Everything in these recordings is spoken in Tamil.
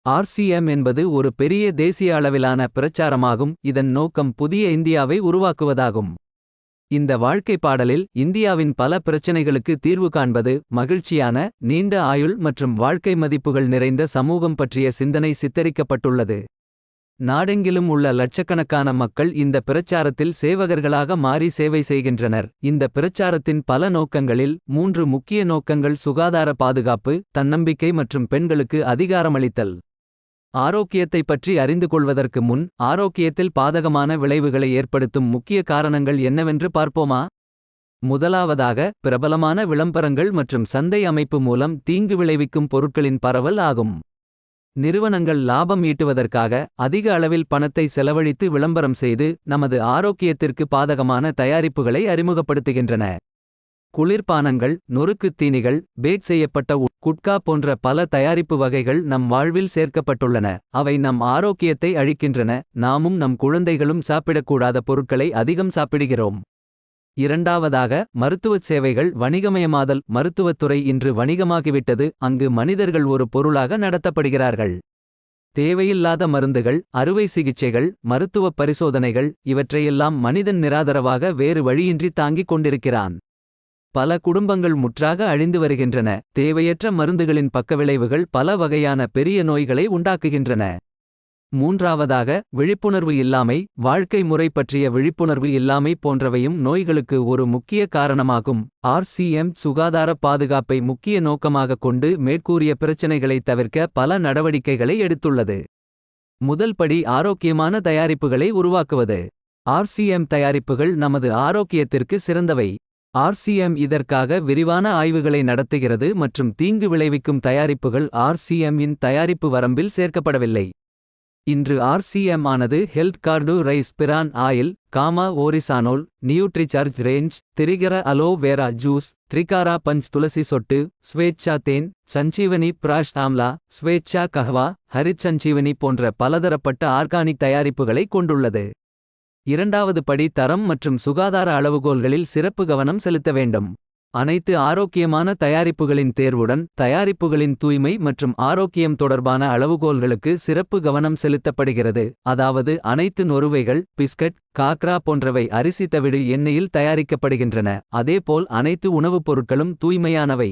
ஆர்சிஎம் என்பது ஒரு பெரிய தேசிய அளவிலான பிரச்சாரமாகும். இதன் நோக்கம் புதிய இந்தியாவை உருவாக்குவதாகும். இந்த வாழ்க்கை பாடலில் இந்தியாவின் பல பிரச்சனைகளுக்கு தீர்வு காண்பது, மகிழ்ச்சியான, நீண்ட ஆயுள் மற்றும் வாழ்க்கை மதிப்புகள் நிறைந்த சமூகம் பற்றிய சிந்தனை சித்தரிக்கப்பட்டுள்ளது. நாடெங்கிலும் உள்ள லட்சக்கணக்கான மக்கள் இந்த பிரச்சாரத்தில் சேவகர்களாக மாறி சேவை செய்கின்றனர். இந்த பிரச்சாரத்தின் பல நோக்கங்களில் 3 முக்கிய நோக்கங்கள்: சுகாதார பாதுகாப்பு, தன்னம்பிக்கை மற்றும் பெண்களுக்கு அதிகாரமளித்தல். ஆரோக்கியத்தை பற்றி அறிந்து கொள்வதற்கு முன், ஆரோக்கியத்தில் பாதகமான விளைவுகளை ஏற்படுத்தும் முக்கிய காரணங்கள் என்னவென்று பார்ப்போமா? முதலாவதாக, பிரபலமான விளம்பரங்கள் மற்றும் சந்தை அமைப்பு மூலம் தீங்கு விளைவிக்கும் பொருட்களின் பரவல் ஆகும். நிறுவனங்கள் லாபம் ஈட்டுவதற்காக அதிக அளவில் பணத்தை செலவழித்து விளம்பரம் செய்து நமது ஆரோக்கியத்திற்கு பாதகமான தயாரிப்புகளை அறிமுகப்படுத்துகின்றன. குளிர்பானங்கள், நொறுக்குத் தீனிகள், பேக் செய்யப்பட்ட குட்கா போன்ற பல தயாரிப்பு வகைகள் நம் வாழ்வில் சேர்க்கப்பட்டுள்ளன. அவை நம் ஆரோக்கியத்தை அழிக்கின்றன. நாமும் நம் குழந்தைகளும் சாப்பிடக்கூடாத பொருட்களை அதிகம் சாப்பிடுகிறோம். இரண்டாவதாக, மருத்துவச் சேவைகள் வணிகமயமாதல். மருத்துவத்துறை இன்று வணிகமாகிவிட்டது. அங்கு மனிதர்கள் ஒரு பொருளாக நடத்தப்படுகிறார்கள். தேவையில்லாத மருந்துகள், அறுவை சிகிச்சைகள், மருத்துவப் பரிசோதனைகள் இவற்றையெல்லாம் மனிதன் நிராதரவாக வேறு வழியின்றி தாங்கிக் கொண்டிருக்கிறான். பல குடும்பங்கள் முற்றாக அழிந்து வருகின்றன. தேவையற்ற மருந்துகளின் பக்கவிளைவுகள் பல வகையான பெரிய நோய்களை உண்டாக்குகின்றன. மூன்றாவதாக, விழிப்புணர்வு இல்லாமை. வாழ்க்கை முறை பற்றிய விழிப்புணர்வு இல்லாமை போன்றவையும் நோய்களுக்கு ஒரு முக்கிய காரணமாகும். ஆர்சிஎம் சுகாதார பாதுகாப்பை முக்கிய நோக்கமாகக் கொண்டு மேற்கூறிய பிரச்சினைகளை தவிர்க்க பல நடவடிக்கைகளை எடுத்துள்ளது. முதல் படி ஆரோக்கியமான தயாரிப்புகளை உருவாக்குவது. ஆர்சிஎம் தயாரிப்புகள் நமது ஆரோக்கியத்திற்கு சிறந்தவை. ஆர்சிஎம் இதற்காக விரிவான ஆய்வுகளை நடத்துகிறது மற்றும் தீங்கு விளைவிக்கும் தயாரிப்புகள் ஆர்சிஎம் இன் தயாரிப்பு வரம்பில் சேர்க்கப்படவில்லை. இன்று ஆர்சிஎம் ஆனது Health Guard rice bran oil, gamma oryzanol, Nutricharge range, திரிகர அலோ வேரா ஜூஸ், த்ரிகாரா பஞ்ச் துளசி சொட்டு, ஸ்வேச்சா தேன், சஞ்சீவனி பிராஷ் ஆம்லா, ஸ்வேச்சா கஹ்வா, ஹரித் சஞ்சீவனி போன்ற பலதரப்பட்ட ஆர்கானிக் தயாரிப்புகளை கொண்டுள்ளது. இரண்டாவது படி தரம் மற்றும் சுகாதார அளவுகோல்களில் சிறப்பு கவனம் செலுத்த வேண்டும். அனைத்து ஆரோக்கியமான தயாரிப்புகளின் தேர்வுடன் தயாரிப்புகளின் தூய்மை மற்றும் ஆரோக்கியம் தொடர்பான அளவுகோல்களுக்கு சிறப்பு கவனம் செலுத்தப்படுகிறது. அதாவது அனைத்து நொறுவைகள், பிஸ்கட், காக்ரா போன்றவை அரிசி தவிடு எண்ணெயில் தயாரிக்கப்படுகின்றன. அதேபோல் அனைத்து உணவுப் பொருட்களும் தூய்மையானவை.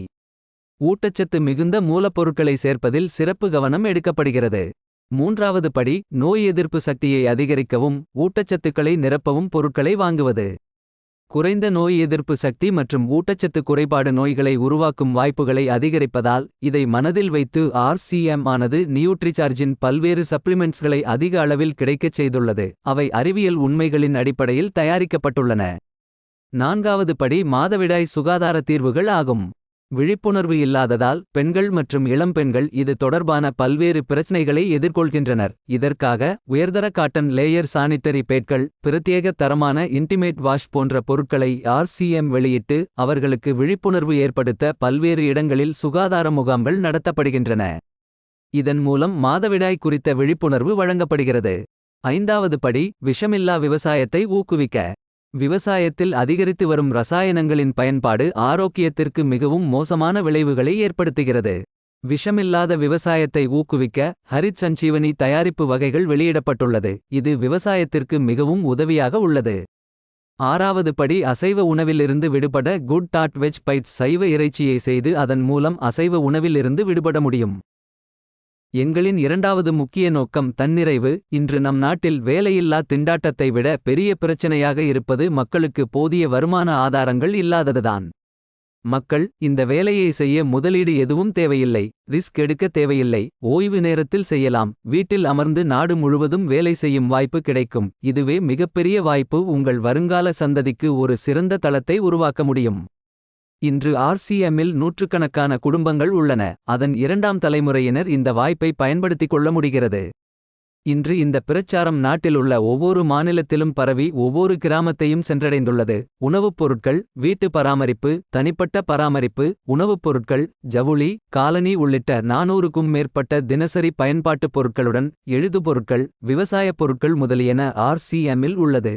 ஊட்டச்சத்து மிகுந்த மூலப்பொருட்களை சேர்ப்பதில் சிறப்பு கவனம் எடுக்கப்படுகிறது. மூன்றாவது படி நோய் எதிர்ப்பு சக்தியை அதிகரிக்கவும் ஊட்டச்சத்துக்களை நிரப்பவும் பொருட்களை வாங்குவது. குறைந்த நோய் எதிர்ப்பு சக்தி மற்றும் ஊட்டச்சத்து குறைபாடு நோய்களை உருவாக்கும் வாய்ப்புகளை அதிகரிப்பதால் இதை மனதில் வைத்து ஆர்சிஎம் ஆனது நியூட்ரிசார்ஜின் பல்வேறு சப்ளிமெண்ட்ஸ்களை அதிக அளவில் கிடைக்கச் செய்துள்ளது. அவை அறிவியல் உண்மைகளின் அடிப்படையில் தயாரிக்கப்பட்டுள்ளன. நான்காவது படி மாதவிடாய் சுகாதார தீர்வுகள் ஆகும். விழிப்புணர்வு இல்லாததால் பெண்கள் மற்றும் இளம்பெண்கள் இது தொடர்பான பல்வேறு பிரச்சனைகளை எதிர்கொள்கின்றனர். இதற்காக உயர்தர காட்டன் லேயர் சானிட்டரி பேட்கள், பிரத்யேக தரமான இன்டிமேட் வாஷ் போன்ற பொருட்களை ஆர்சிஎம் வெளியிட்டு அவர்களுக்கு விழிப்புணர்வு ஏற்படுத்த பல்வேறு இடங்களில் சுகாதார முகாம்கள் நடத்தப்படுகின்றன. இதன் மூலம் மாதவிடாய் குறித்த விழிப்புணர்வு வழங்கப்படுகிறது. ஐந்தாவது படி விஷமில்லா விவசாயத்தை ஊக்குவிக்க. விவசாயத்தில் அதிகரித்து வரும் ரசாயனங்களின் பயன்பாடு ஆரோக்கியத்திற்கு மிகவும் மோசமான விளைவுகளை ஏற்படுத்துகிறது. விஷமில்லாத விவசாயத்தை ஊக்குவிக்க ஹரித் சஞ்சீவனி தயாரிப்பு வகைகள் வெளியிடப்பட்டுள்ளது. இது விவசாயத்திற்கு மிகவும் உதவியாக உள்ளது. ஆறாவது படி அசைவ உணவிலிருந்து விடுபட குட் டாட் வெஜ் பைட்ஸ் சைவ இறைச்சியை செய்து அதன் மூலம் அசைவ உணவிலிருந்து விடுபட முடியும். எங்களின் இரண்டாவது முக்கிய நோக்கம் தன்னிறைவு. இன்று நம் நாட்டில் வேலையில்லா திண்டாட்டத்தை விட பெரிய பிரச்சனையாக இருப்பது மக்களுக்கு போதிய வருமான ஆதாரங்கள் இல்லாததுதான். மக்கள் இந்த வேலையை செய்ய முதலீடு எதுவும் தேவையில்லை, ரிஸ்க் எடுக்க தேவையில்லை, ஓய்வு நேரத்தில் செய்யலாம், வீட்டில் அமர்ந்து நாடு முழுவதும் வேலை செய்யும் வாய்ப்பு கிடைக்கும். இதுவே மிகப்பெரிய வாய்ப்பு. உங்கள் வருங்கால சந்ததிக்கு ஒரு சிறந்த தளத்தை உருவாக்க முடியும். இன்று ஆர்சிஎம்மில் நூற்றுக்கணக்கான குடும்பங்கள் உள்ளன. அதன் இரண்டாம் தலைமுறையினர் இந்த வாய்ப்பை பயன்படுத்திக் கொள்ள முடிகிறது. இன்று இந்த பிரச்சாரம் நாட்டில் உள்ள ஒவ்வொரு மாநிலத்திலும் பரவி ஒவ்வொரு கிராமத்தையும் சென்றடைந்துள்ளது. உணவுப் பொருட்கள், வீட்டு பராமரிப்பு, தனிப்பட்ட பராமரிப்பு, உணவுப் பொருட்கள், ஜவுளி, காலனி உள்ளிட்ட 400க்கும் மேற்பட்ட தினசரி பயன்பாட்டுப் பொருட்களுடன் எழுதுபொருட்கள், விவசாயப் பொருட்கள் முதலியன ஆர்சிஎம்மில் உள்ளது.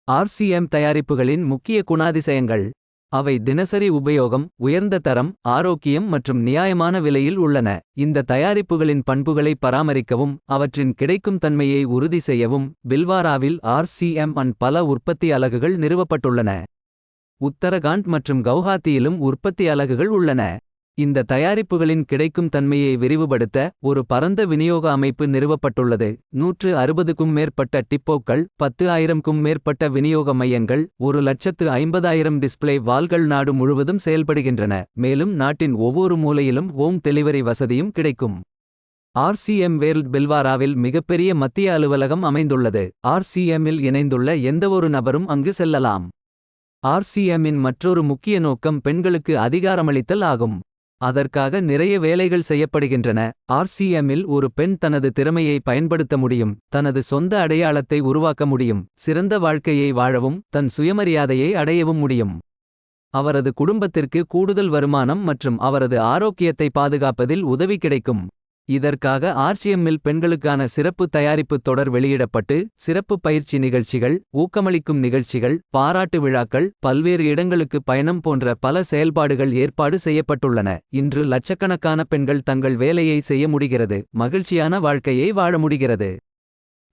ஆர்சிஎம் தயாரிப்புகளின் முக்கிய குணாதிசயங்கள். அவை தினசரி உபயோகம், உயர்ந்த தரம், ஆரோக்கியம் மற்றும் நியாயமான விலையில் உள்ளன. இந்த தயாரிப்புகளின் பண்புகளை பராமரிக்கவும் அவற்றின் கிடைக்கும் தன்மையை உறுதி செய்யவும் பில்வாராவில் RCM அண்ட் பல உற்பத்தி அலகுகள் நிறுவப்பட்டுள்ளன. உத்தரகாண்ட் மற்றும் கவுஹாத்தியிலும் உற்பத்தி அலகுகள் உள்ளன. இந்த தயாரிப்புகளின் கிடைக்கும் தன்மையை விரிவுபடுத்த ஒரு பரந்த விநியோக அமைப்பு நிறுவப்பட்டுள்ளது. 160க்கும் மேற்பட்ட டிப்போக்கள், 10,000க்கும் மேற்பட்ட விநியோக மையங்கள், 1,50,000 டிஸ்ப்ளே வால்கள் நாடு முழுவதும் செயல்படுகின்றன. மேலும் நாட்டின் ஒவ்வொரு மூலையிலும் ஹோம் டெலிவரி வசதியும் கிடைக்கும். RCM வேர்ல்ட் பில்வாராவில் மிகப்பெரிய மத்திய அலுவலகம் அமைந்துள்ளது. RCM-இல் இணைந்துள்ள எந்தவொரு நபரும் அங்கு செல்லலாம். RCM-இன் மற்றொரு முக்கிய நோக்கம் பெண்களுக்கு அதிகாரமளித்தல் ஆகும். அதற்காக நிறைய வேலைகள் செய்யப்படுகின்றன. RCM-இல் ஒரு பெண் தனது திறமையை பயன்படுத்த முடியும், தனது சொந்த அடையாளத்தை உருவாக்க முடியும், சிறந்த வாழ்க்கையை வாழவும் தன் சுயமரியாதையை அடையவும் முடியும். அவரது குடும்பத்திற்கு கூடுதல் வருமானம் மற்றும் அவரது ஆரோக்கியத்தை பாதுகாப்பதில் உதவி கிடைக்கும். இதற்காக RCM-இல் பெண்களுக்கான சிறப்பு தயாரிப்பு தொடர் வெளியிடப்பட்டு சிறப்பு பயிற்சி நிகழ்ச்சிகள், ஊக்கமளிக்கும் நிகழ்ச்சிகள், பாராட்டு விழாக்கள், பல்வேறு இடங்களுக்கு பயணம் போன்ற பல செயல்பாடுகள் ஏற்பாடு செய்யப்பட்டுள்ளன. இன்று லட்சக்கணக்கான பெண்கள் தங்கள் வேலையை செய்ய முடிகிறது, மகிழ்ச்சியான வாழ்க்கையை வாழ முடிகிறது.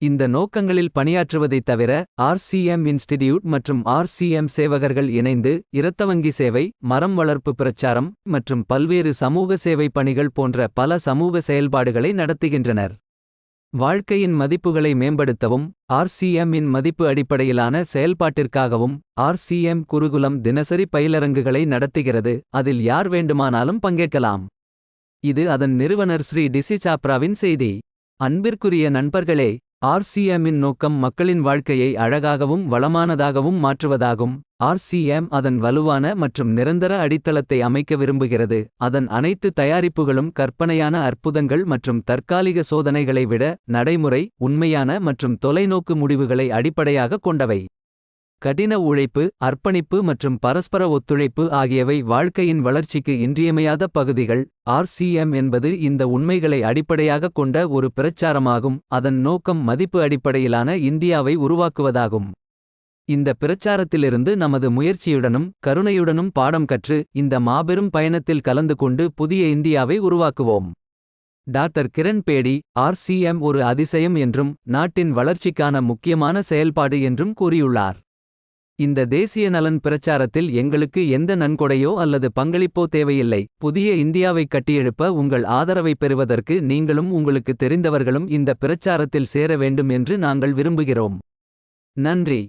இந்த நோக்கங்களில் பணியாற்றுவதைத் தவிர RCM இன்ஸ்டிடியூட் மற்றும் RCM சேவகர்கள் இணைந்து இரத்தவங்கி சேவை, மரம் வளர்ப்பு பிரச்சாரம் மற்றும் பல்வேறு சமூக சேவை பணிகள் போன்ற பல சமூக செயல்பாடுகளை நடத்துகின்றனர். வாழ்க்கையின் மதிப்புகளை மேம்படுத்தவும் RCM-இன் மதிப்பு அடிப்படையிலான செயல்பாட்டிற்காகவும் RCM குருகுலம் தினசரி பயிலரங்குகளை நடத்துகிறது. அதில் யார் வேண்டுமானாலும் பங்கேற்கலாம். இது அதன் நிறுவனர் ஸ்ரீ டிசி சாப்ராவின் செய்தி. அன்பிற்குரிய நண்பர்களே, RCM-இன் நோக்கம் மக்களின் வாழ்க்கையை அழகாகவும் வளமானதாகவும் மாற்றுவதாகும். RCM அதன் வலுவான மற்றும் நிரந்தர அடித்தளத்தை அமைக்க விரும்புகிறது. அதன் அனைத்து தயாரிப்புகளும் கற்பனையான அற்புதங்கள் மற்றும் தற்காலிக சோதனைகளை விட நடைமுறை, உண்மையான மற்றும் தொலைநோக்கு முடிவுகளை அடிப்படையாகக் கொண்டவை. கடின உழைப்பு, அர்ப்பணிப்பு மற்றும் பரஸ்பர ஒத்துழைப்பு ஆகியவை வாழ்க்கையின் வளர்ச்சிக்கு இன்றியமையாத பகுதிகள். RCM என்பது இந்த உண்மைகளை அடிப்படையாகக் கொண்ட ஒரு பிரச்சாரமாகும். அதன் நோக்கம் மதிப்பு அடிப்படையிலான இந்தியாவை உருவாக்குவதாகும். இந்த பிரச்சாரத்திலிருந்து நமது முயற்சியுடனும் கருணையுடனும் பாடம் கற்று இந்த மாபெரும் பயணத்தில் கலந்து கொண்டு புதிய இந்தியாவை உருவாக்குவோம். டாக்டர் கிரண் பேடி RCM ஒரு அதிசயம் என்றும் நாட்டின் வளர்ச்சிக்கான முக்கியமான செயல்பாடு என்றும் கூறியுள்ளார். இந்த தேசிய நலன் பிரச்சாரத்தில் எங்களுக்கு எந்த நன்கொடையோ அல்லது பங்களிப்போ தேவையில்லை. புதிய இந்தியாவை கட்டியெழுப்ப உங்கள் ஆதரவை பெறுவதற்கு நீங்களும் உங்களுக்கு தெரிந்தவர்களும் இந்த பிரச்சாரத்தில் சேர வேண்டும் என்று நாங்கள் விரும்புகிறோம். நன்றி.